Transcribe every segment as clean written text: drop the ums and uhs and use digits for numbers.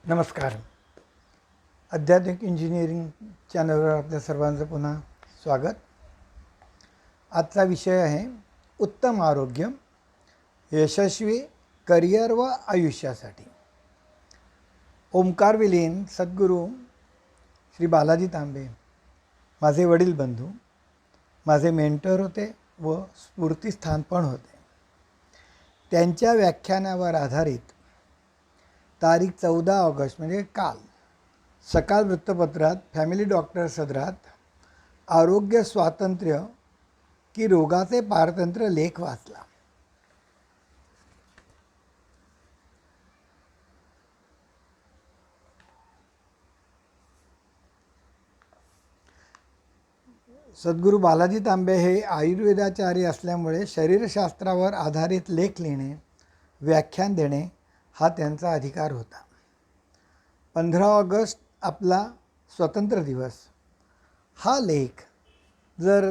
नमस्कार. आध्यात्मिक इंजिनिअरिंग चॅनलवर आपल्या सर्वांचं पुन्हा स्वागत. आजचा विषय आहे उत्तम आरोग्य, यशस्वी करिअर व आयुष्यासाठी. ओंकार विलीन सद्गुरू श्री बालाजी तांबे माझे वडील बंधू, माझे मेंटर होते व स्फूर्तिस्थान पण होते. त्यांच्या व्याख्यानावर आधारित तारीख 14 ऑगस्ट म्हणजे काल सकाळ वृत्तपत्रात फॅमिली डॉक्टर सदरात आरोग्य स्वातंत्र्य की रोगाचे पारतंत्र्य लेख वाचला. सद्गुरू बालाजी तांबे हे आयुर्वेदाचार्य असल्यामुळे शरीरशास्त्रावर आधारित लेख लिहिणे, व्याख्यान देणे हा त्यांचा अधिकार होता. 15 ऑगस्ट आपला स्वतंत्र दिवस. हा लेख जर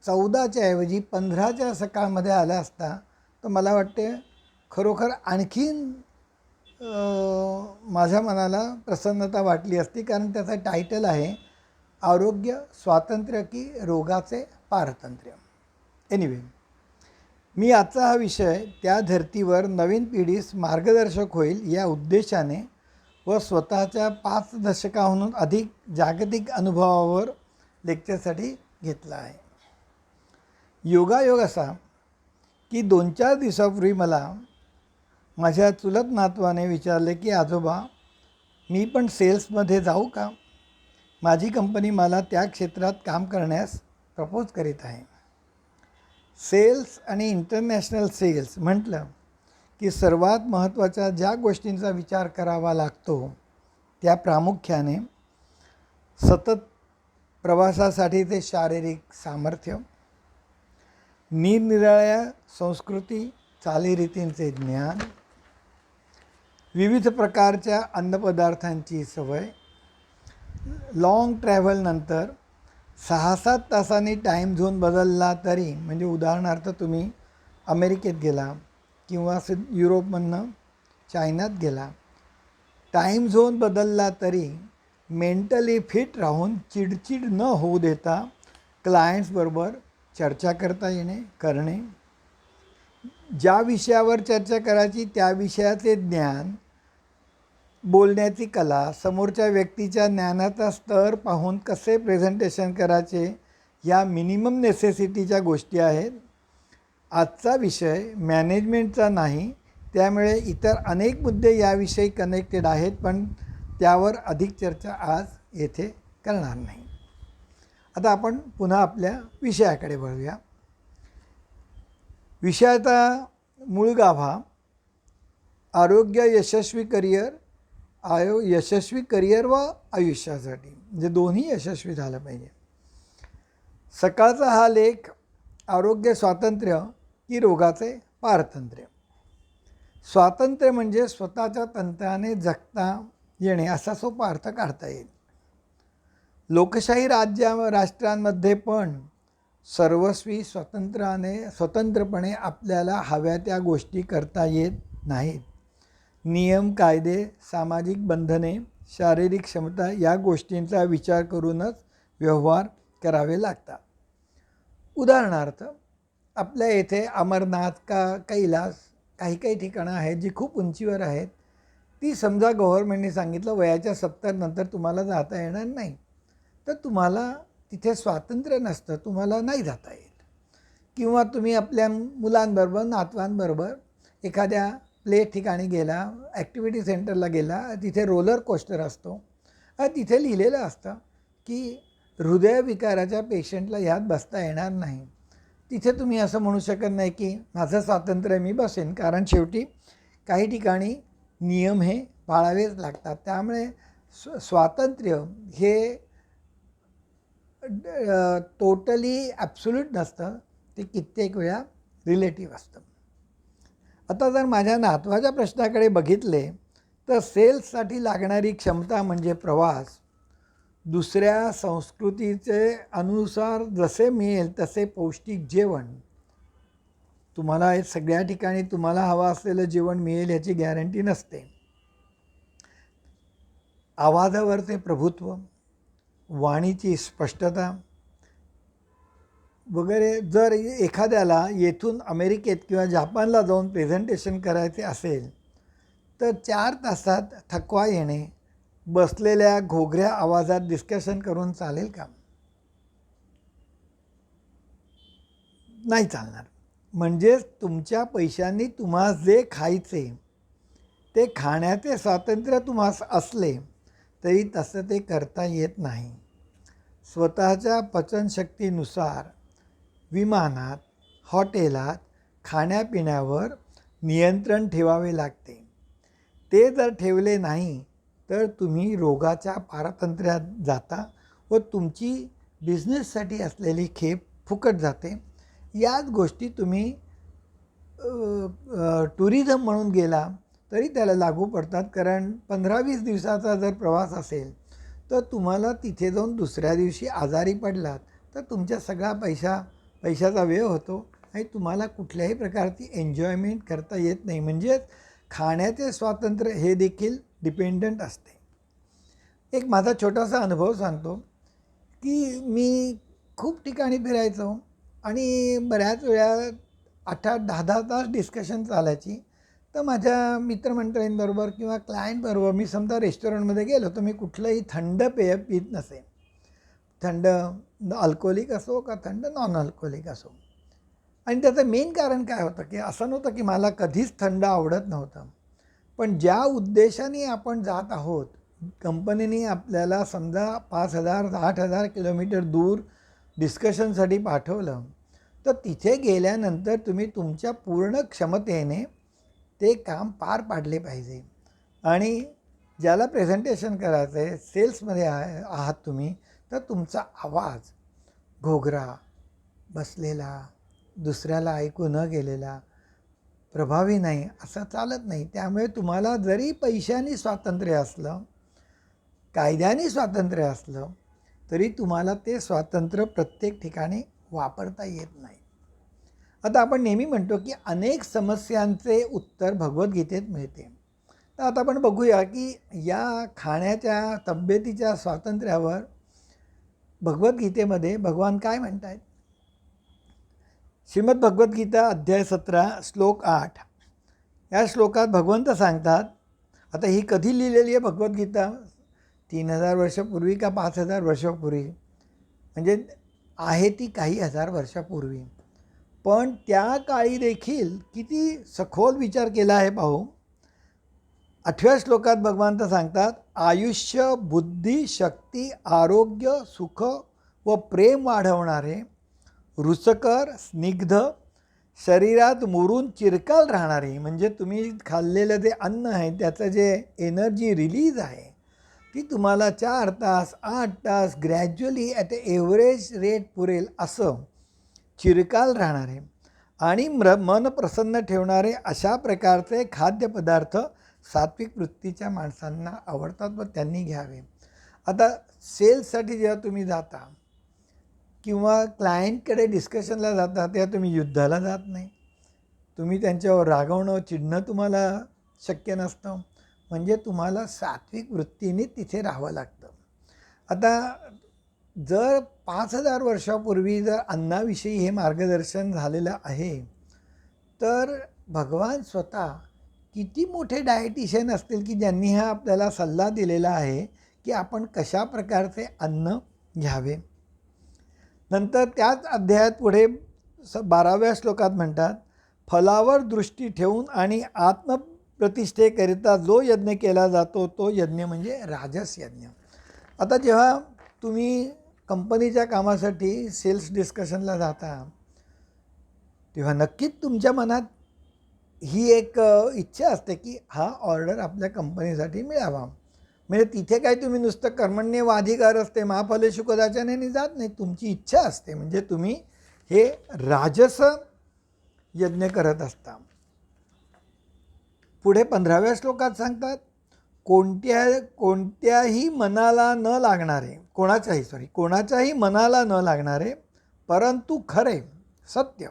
14च्या ऐवजी 15च्या सकाळमध्ये आला असता तर मला वाटते खरोखर आणखीन माझ्या मनाला प्रसन्नता वाटली असती, कारण त्याचं टायटल आहे आरोग्य स्वातंत्र्य की रोगाचे पारतंत्र्य. एनिवे, मी आजचा हा विषय त्या धर्तीवर नवीन पिढीस मार्गदर्शक होईल या उद्देशाने व स्वतःच्या 5 दशकाहून अधिक जागतिक अनुभवावर लेक्चरसाठी घेतला आहे. योगायोग असा की 2-4 दिवसापूर्वी मला माझ्या चुलत नातवाने विचारले की आजोबा, मी पण सेल्समध्ये जाऊ का? माझी कंपनी मला त्या क्षेत्रात काम करण्यास प्रपोज करीत आहे. सेल्स आणि इंटरनॅशनल सेल्स म्हटलं की सर्वात महत्त्वाच्या ज्या गोष्टींचा विचार करावा लागतो त्या प्रामुख्याने सतत प्रवासासाठीचे शारीरिक सामर्थ्य, निरनिराळ्या संस्कृती चालीरीतींचे ज्ञान, विविध प्रकारच्या अन्नपदार्थांची सवय, लाँग ट्रॅव्हलनंतर 6-7 तासांनी टाईम झोन बदलला तरी, म्हणजे उदाहरणार्थ तुम्ही अमेरिकेत गेला किंवा युरोपमधनं चायनात गेला, टाईम झोन बदलला तरी मेंटली फिट राहून चिडचिड न होऊ देता क्लायंट्सबरोबर चर्चा करता येणे, करणे, ज्या विषयावर चर्चा करायची त्या विषयाचे ज्ञान, बोलण्याची कला, समोरच्या व्यक्तीच्या ज्ञानाचा स्तर पाहून कसे प्रेझेंटेशन करायचे, या मिनिमम नेसेसिटीच्या गोष्टी आहेत. आजचा विषय मॅनेजमेंटचा नाही, त्यामुळे इतर अनेक मुद्दे याविषयी कनेक्टेड आहेत, पण त्यावर अधिक चर्चा आज येथे करणार नाही. आता आपण पुन्हा आपल्या विषयाकडे वळूया. विषयाचा मूळ गाभा आरोग्य, यशस्वी करिअर, यशस्वी करिअर व आयुष्यासाठी, म्हणजे दोन्ही यशस्वी झालं पाहिजे. सकाळचा हा लेख आरोग्य स्वातंत्र्य की रोगाचे पारतंत्र्य. स्वातंत्र्य म्हणजे स्वतःच्या तंत्राने जगता येणे असा सोपा अर्थ काढता येईल. लोकशाही राष्ट्रांमध्ये पण सर्वस्वी स्वतंत्रपणे आपल्याला हव्या त्या गोष्टी करता येत नाहीत. नियम, कायदे, सामाजिक बंधने, शारीरिक क्षमता या गोष्टींचा विचार करूनच व्यवहार करावे लागतात. उदाहरणार्थ, आपल्या येथे अमरनाथ कैलास काही ठिकाणं आहेत जी खूप उंचीवर आहेत. ती समजा गव्हर्नमेंटने सांगितलं वयाच्या 70 नंतर तुम्हाला जाता येणार नाही, तर तुम्हाला तिथे स्वातंत्र्य नसतं, तुम्हाला नाही जाता येत. किंवा तुम्ही आपल्या मुलांबरोबर, नातवांबरोबर एखाद्या प्ले ठिकाणी गेला, ॲक्टिव्हिटी सेंटरला गेला, तिथे रोलर कोस्टर असतो, तिथे लिहिलेलं असतं की हृदयविकाराच्या पेशंटला ह्यात बसता येणार नाही. तिथे तुम्ही असं म्हणू शकत नाही की माझं स्वातंत्र्य मी बसेन, कारण शेवटी काही ठिकाणी नियम हे पाळावेच लागतात. त्यामुळे स्वातंत्र्य हे टोटली ॲब्सोल्यूट नसतं, ते कित्येक वेळा रिलेटिव्ह असतं. आता जर माझ्या नातवाच्या प्रश्नाकडे बघितले तर सेल्ससाठी लागणारी क्षमता म्हणजे प्रवास, दुसऱ्या संस्कृतीचे अनुसार जसे मिळेल तसे पौष्टिक जेवण, तुम्हाला सगळ्या ठिकाणी तुम्हाला हवं असलेलं जेवण मिळेल याची गॅरंटी नसते. आवाजावरचे प्रभुत्व, वाणीची स्पष्टता वगैरे. जर एखाद्याला येथून अमेरिकेत किंवा जापानला जाऊन प्रेझेंटेशन करायचे असेल तर 4 तासात थकवा येणे, बसलेल्या घोगऱ्या आवाजात डिस्कशन करून चालेल का? नाही चालणार. म्हणजेच तुमच्या पैशांनी तुम्हाला जे खायचे ते खाण्याचे स्वातंत्र्य तुम्हास असले तरी तसं ते करता येत नाही. स्वतःच्या पचनशक्तीनुसार विमानात, हॉटेलात खाण्यापिण्यावर नियंत्रण ठेवावे लागते. ते जर ठेवले नाही तर तुम्ही रोगाच्या पारतंत्र्यात जाता व तुमची बिझनेससाठी असलेली खेप फुकट जाते. याच गोष्टी तुम्ही टुरिझम म्हणून गेला तरी त्याला लागू पडतात. कारण 15-20 दिवसाचा जर प्रवास असेल तर तुम्हाला तिथे जाऊन दुसऱ्या दिवशी आजारी पडलात तर तुमच्या सगळा पैशाचा व्यय होतो आणि तुम्हाला कुठल्याही प्रकारची एन्जॉयमेंट करता येत नाही. म्हणजेच खाण्याचे स्वातंत्र्य हे देखील डिपेंडंट असते. एक माझा छोटासा अनुभव सांगतो की मी खूप ठिकाणी फिरायचो आणि बऱ्याच वेळा 8-10 तास डिस्कशन चालायची. तर माझ्या मित्रमंडळींबरोबर किंवा क्लायंटबरोबर मी समजा रेस्टॉरंटमध्ये गेलो तर मी कुठलंही थंड पेय पीत नसे. थंड अल्कोहोलिक असो का थंड नॉन अल्कोहोलिक असो. आणि त्याचं मेन कारण काय होतं की असं नव्हतं की मला कधीच थंड आवडत नव्हतं, पण ज्या उद्देशाने आपण जात आहोत, कंपनीने आपल्याला समजा 5,000-8,000 किलोमीटर दूर डिस्कशनसाठी पाठवलं तर तिथे गेल्यानंतर तुम्ही तुमच्या पूर्ण क्षमतेने ते काम पार पाडले पाहिजे. आणि ज्याला प्रेझेंटेशन करायचं आहे, सेल्समध्ये आहात तुम्ही, तर तुमचा आवाज घोगरा, बसलेला, दुसऱ्याला ऐकू न गेलेला, प्रभावी नाही, असं चालत नाही. त्यामुळे तुम्हाला जरी पैशाने स्वातंत्र्य असलं, कायद्याने स्वातंत्र्य असलं तरी तुम्हाला ते स्वातंत्र्य प्रत्येक ठिकाणी वापरता येत नाही. आता आपण नेहमी म्हणतो की अनेक समस्यांचे उत्तर भगवद्गीतेत मिळते. तर आता आपण बघूया की या खाण्याच्या, तब्येतीच्या स्वातंत्र्यावर भगवद्गीतेमध्ये भगवान काय म्हणत आहेत. श्रीमद भगवद्गीता अध्याय 17 श्लोक 8 या श्लोकात भगवंत सांगतात. आता ही कधी लिहिलेली आहे भगवद्गीता? 3,000 वर्षापूर्वी का 5,000 वर्षापूर्वी? म्हणजे आहे ती काही हजार वर्षापूर्वी. पण त्या काळी देखील किती सखोल विचार केला आहे पाहू. 8व्या श्लोकात भगवंत सांगतात, आयुष्य, बुद्धी, शक्ती, आरोग्य, सुख व प्रेम वाढवणारे, रुचकर, स्निग्ध, शरीरात मुरून चिरकाल राहणारे, म्हणजे तुम्ही खाल्लेलं जे अन्न आहे त्याचं जे एनर्जी रिलीज आहे ती तुम्हाला 4 तास 8 तास ग्रॅज्युअली ॲट एव्हरेज रेट पुरेल असं चिरकाल राहणारे आणि मन प्रसन्न ठेवणारे अशा प्रकारचे खाद्यपदार्थ सात्विक वृत्तीच्या माणसांना आवडतात व त्यांनी घ्यावे. आता सेल्ससाठी जेव्हा तुम्ही जाता किंवा क्लायंटकडे डिस्कशनला जाता तेव्हा तुम्ही युद्धाला जात नाही. तुम्ही त्यांच्यावर रागवणं, चिडणं तुम्हाला शक्य नसतं. म्हणजे तुम्हाला सात्विक वृत्तीने तिथे राहावं लागतं. आता जर 5,000 वर्षापूर्वी जर अन्नाविषयी हे मार्गदर्शन झालेलं आहे तर भगवान स्वतः किती मोठे डायटिशियन असतील की ज्यांनी हा आपल्याला सल्ला दिलेला आहे की आपण कशा प्रकारचे अन्न घ्यावे. नंतर त्याच अध्यायात पुढे 12व्या श्लोकात म्हणतात, फलावर दृष्टी ठेवून आणि आत्मप्रतिष्ठेकरिता जो यज्ञ केला जातो तो यज्ञ म्हणजे राजस यज्ञ. आता जेव्हा तुम्ही कंपनीच्या कामासाठी सेल्स डिस्कशनला जाता तेव्हा नक्कीच तुमच्या मनात ही एक इच्छा असते की हा ऑर्डर आपल्या कंपनीसाठी मिळावा. म्हणजे तिथे काय तुम्ही नुसतं कर्मण्यवाधिकार असते महाफलेषु कदाचन जात नाही, तुमची इच्छा असते. म्हणजे तुम्ही हे राजस यज्ञ करत असता. पुढे 15व्या श्लोकात सांगतात, कोणत्याही मनाला न लागणारे, कोणाच्याही मनाला न लागणारे परंतु खरे, सत्य,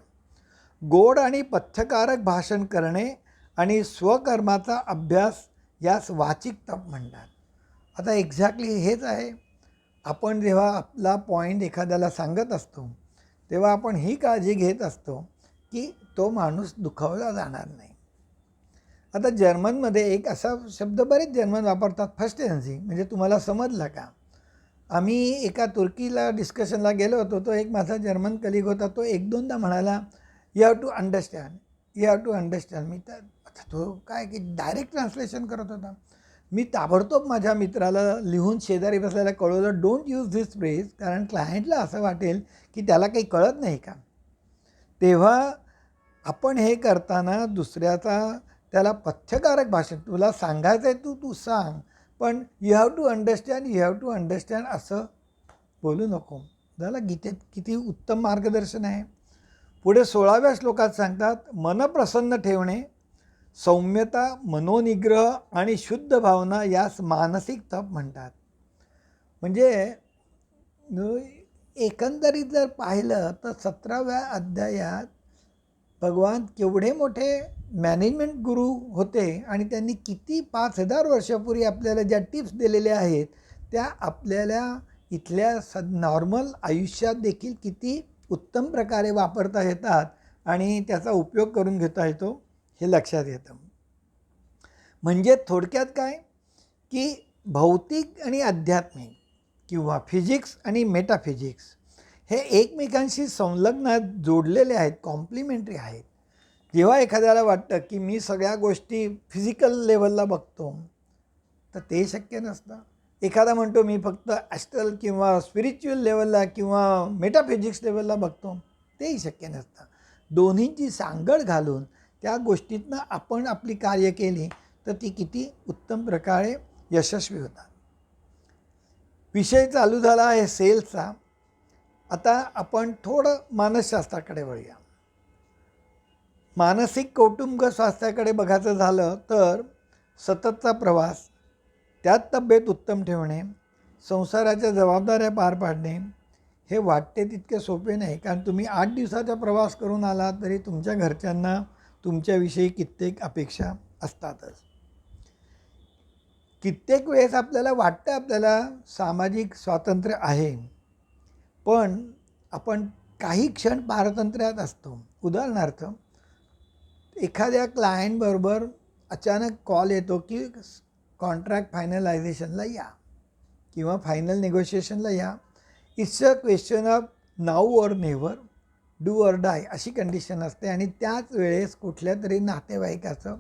गोड आणि पथ्यकारक भाषण करणे आणि स्वकर्माचा अभ्यास यास वाचिक तप म्हणतात. आता एक्झॅक्टली हेच आहे. आपण जेव्हा आपला पॉईंट एखाद्याला सांगत असतो तेव्हा आपण ही काळजी घेत असतो की तो माणूस दुखावला जाणार नाही. आता जर्मनमध्ये एक असा शब्द बरेच जर्मन वापरतात, फर्स्टेन्सी, म्हणजे तुम्हाला समजला का? आम्ही एका तुर्कीला डिस्कशनला गेलो होतो. तो एक माझा जर्मन कलिग होता. तो एक दोनदा म्हणाला you have to understand, you have to understand. मी तर आता तो काय की डायरेक्ट ट्रान्सलेशन करत होता. मी ताबडतोब माझ्या मित्राला लिहून शेजारी बसल्याला कळवलं, डोंट यूज धिस फ्रेज, कारण क्लायंटला असं वाटेल की त्याला काही कळत नाही का. तेव्हा आपण हे करताना दुसऱ्याचा त्याला पथ्यकारक भाषण, तुला सांगायचं आहे तू सांग, पण you have to understand, you have to understand असं बोलू नको. झालं. गीतेत किती उत्तम मार्गदर्शन आहे. पुढे 16व्या श्लोकात सांगतात, मन प्रसन्न ठेवणे, सौम्यता, मनोनिग्रह आणि शुद्ध भावना यास मानसिक तप म्हणतात. म्हणजे एकंदरीत जर पाहिलं तर 17व्या अध्यायात भगवान केवढे मोठे मॅनेजमेंट गुरु होते आणि त्यांनी किती 5000 वर्षापूर्वी आपल्याला ज्या टिप्स दिलेल्या आहेत त्या आपल्याला इथल्या नॉर्मल आयुष्यात देखील किती उत्तम प्रकारे वापरता येतात आणि त्याचा उपयोग करून घेता येतो हे लक्षात येतं. म्हणजे थोडक्यात काय की भौतिक आणि आध्यात्मिक किंवा फिजिक्स आणि मेटाफिजिक्स हे एकमेकांशी संलग्न जोडलेले आहेत, कॉम्प्लिमेंटरी आहेत. जेव्हा एखाद्याला वाटतं की मी सगळ्या गोष्टी फिजिकल लेवलला बघतो तर ते शक्य नसतं. एखादा म्हणतो मी फक्त ॲस्ट्रल किंवा स्पिरिच्युअल लेवलला किंवा मेटाफिजिक्स लेवलला बघतो, तेही शक्य नसतं. दोन्हींची सांगड घालून त्या गोष्टीतनं आपण आपली कार्य केली तर ती किती उत्तम प्रकारे यशस्वी होतात. विषय चालू झाला आहे सेल्सचा. आता आपण थोडं मानसशास्त्राकडे वळूया. मानसिक कौटुंबिक स्वास्थ्याकडे बघायचं झालं तर सततचा प्रवास, त्यात तब्येत उत्तम ठेवणे, संसाराच्या जबाबदाऱ्या पार पाडणे हे वाटते तितके सोपे नाही. कारण तुम्ही 8 दिवसाचा प्रवास करून आला तरी तुमच्या घरच्यांना तुमच्याविषयी कित्येक अपेक्षा असतातच. कित्येक वेळेस आपल्याला वाटतं आपल्याला सामाजिक स्वातंत्र्य आहे, पण आपण काही क्षण पारतंत्र्यात असतो. उदाहरणार्थ एखाद्या क्लायंटबरोबर अचानक कॉल येतो की कॉन्ट्रॅक्ट फायनलायझेशनला या किंवा फायनल निगोशिएशनला या. It's a question of now or never, do or die अशी कंडिशन असते आणि त्याच वेळेस कुठल्या तरी नातेवाईकाचं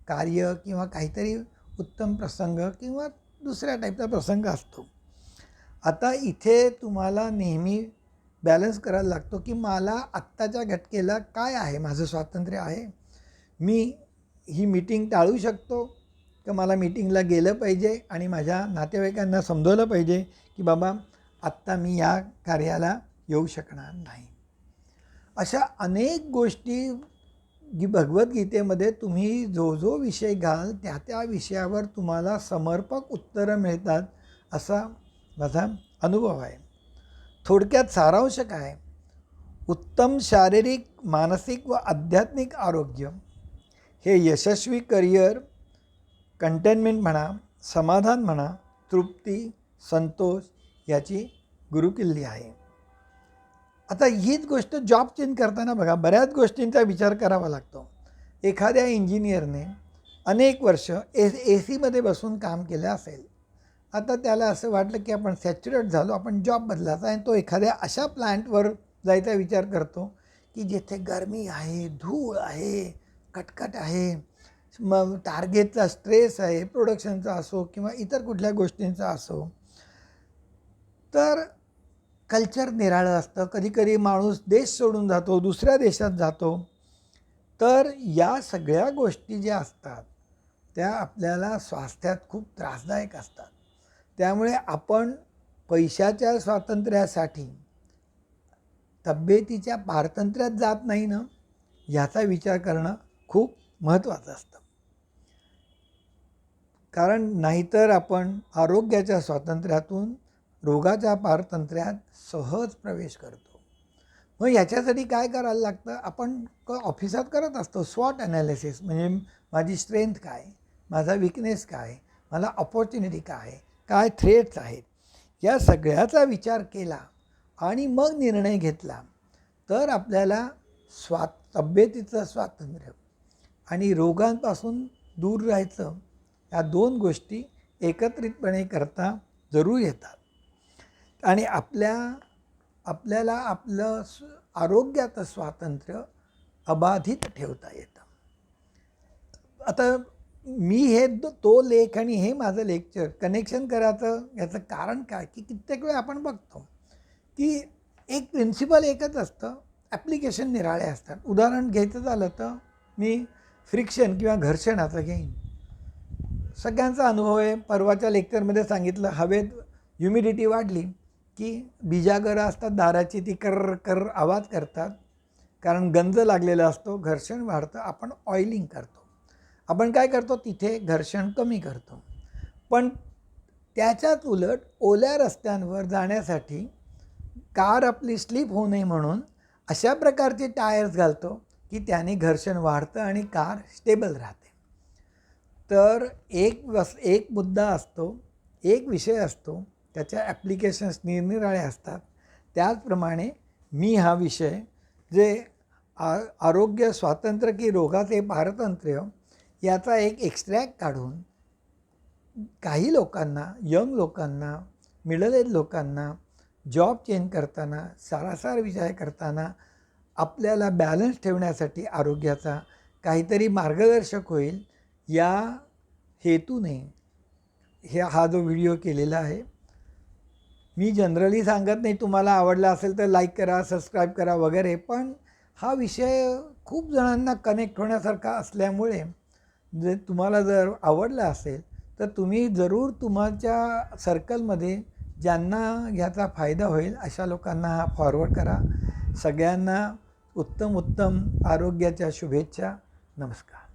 कार्य किंवा काहीतरी उत्तम प्रसंग किंवा दुसऱ्या टाईपचा प्रसंग असतो. आता इथे तुम्हाला नेहमी बॅलन्स करायला लागतो की मला आत्ताच्या घटकेला काय आहे, माझं स्वातंत्र्य आहे, मी ही मीटिंग टाळू शकतो का मला मीटिंगला गेलं पाहिजे आणि माझ्या नातेवाईकांना समजवलं पाहिजे की बाबा आत्ता मी या कार्याला येऊ शकणार नाही. अशा अनेक गोष्टी जी भगवद्गीतेमध्ये तुम्ही जो जो विषय घ्याल त्या त्या विषयावर तुम्हाला समर्पक उत्तरं मिळतात असा माझा अनुभव आहे. थोडक्यात सारांश काय, उत्तम शारीरिक, मानसिक व आध्यात्मिक आरोग्य हे यशस्वी करिअर, कंटेनमेंट म्हणा, समाधान म्हणा, तृप्ती, संतोष याची गुरुकिल्ली आहे. आता हीच गोष्ट जॉब चेंज करताना बघा बऱ्याच गोष्टींचा विचार करावा लागतो. एखाद्या इंजिनियरने अनेक वर्ष AC मध्ये बसून काम केलं असेल. आता त्याला असं वाटलं की आपण सॅच्युरेट झालो, आपण जॉब बदलायचा आणि तो एखाद्या अशा प्लांटवर जायचा विचार करतो की जिथे गरमी आहे, धूळ आहे, कटकट आहे, मग टार्गेटचा स्ट्रेस आहे, प्रोडक्शनचा असो किंवा इतर कुठल्या गोष्टींचा असो. तर कल्चर निराळं असतं. कधीकधी माणूस देश सोडून जातो, दुसऱ्या देशात जातो. तर या सगळ्या गोष्टी ज्या असतात त्या आपल्याला स्वास्थ्यात खूप त्रासदायक असतात. त्यामुळे आपण पैशाच्या स्वातंत्र्यासाठी तब्येतीच्या पारतंत्र्यात जात नाही ना, ह्याचा विचार करणं खूप महत्त्वाचं असतं. कारण नाहीतर आपण आरोग्याच्या स्वातंत्र्यातून रोगाच्या पारतंत्र्यात सहज प्रवेश करतो. मग याच्यासाठी काय करायला लागतं, आपण ऑफिसात करत असतो स्वॉट ॲनालिसिस, म्हणजे माझी स्ट्रेंथ काय, माझा विकनेस काय, मला अपॉर्च्युनिटी काय आहे, काय थ्रेट्स आहेत, या सगळ्याचा विचार केला आणि मग निर्णय घेतला तर आपल्याला तब्येतीचं स्वातंत्र्य आणि रोगांपासून दूर राहायचं, या दोन गोष्टी एकत्रितपणे करता जरूर येतात आणि आपल्याला आपलं आरोग्याचं स्वातंत्र्य अबाधित ठेवता येतं. आता मी हे तो लेख आणि हे माझं लेक्चर कनेक्शन करायचं याचं कारण काय की कित्येक वेळा आपण बघतो की एक प्रिन्सिपल एकच असतं, ॲप्लिकेशन निराळे असतात. उदाहरण घ्यायचं झालं तर मी फ्रिक्शन किंवा घर्षणाचं घेईन. सगळ्यांचा अनुभव आहे. परवाच्या लेक्चरमध्ये सांगितलं, हवेत ह्युमिडिटी वाढली की बिजागरं असतात दाराची, ती कर्र कर्र आवाज करतात कारण गंज लागलेला असतो, घर्षण वाढतं, आपण ऑइलिंग करतो. आपण काय करतो, तिथे घर्षण कमी करतो. पण त्याच्याच उलट ओल्या रस्त्यांवर जाण्यासाठी कार आपली स्लिप होऊ नये म्हणून अशा प्रकारचे टायर्स घालतो की त्याने घर्षण वाढतं आणि कार स्टेबल राहते. तर एक मुद्दा असतो, एक विषय असतो, त्याच्या ॲप्लिकेशन्स निरनिराळे असतात. त्याचप्रमाणे मी हा विषय जे आरोग्य स्वातंत्र्य की रोगाचे पारतंत्र्य याचा एक एक्स्ट्रॅक्ट काढून काही लोकांना, यंग लोकांना, मिडल एज लोकांना जॉब चेंज करताना, सारासार विचार करताना आपल्याला बॅलन्स ठेवण्यासाठी आरोग्याचा काहीतरी मार्गदर्शक होईल या हेतूने हा जो व्हिडिओ केलेला आहे. मी जनरली सांगत नाही तुम्हाला आवडला असेल तर लाईक करा, सबस्क्राईब करा वगैरे, पण हा विषय खूप जणांना कनेक्ट होण्यासारखा असल्यामुळे तुम्हाला जर आवडला असेल तर तुम्ही जरूर तुमच्या सर्कलमध्ये ज्यांना ह्याचा फायदा होईल अशा लोकांना हा फॉरवर्ड करा. सगळ्यांना उत्तम आरोग्याच्या शुभेच्छा. नमस्कार.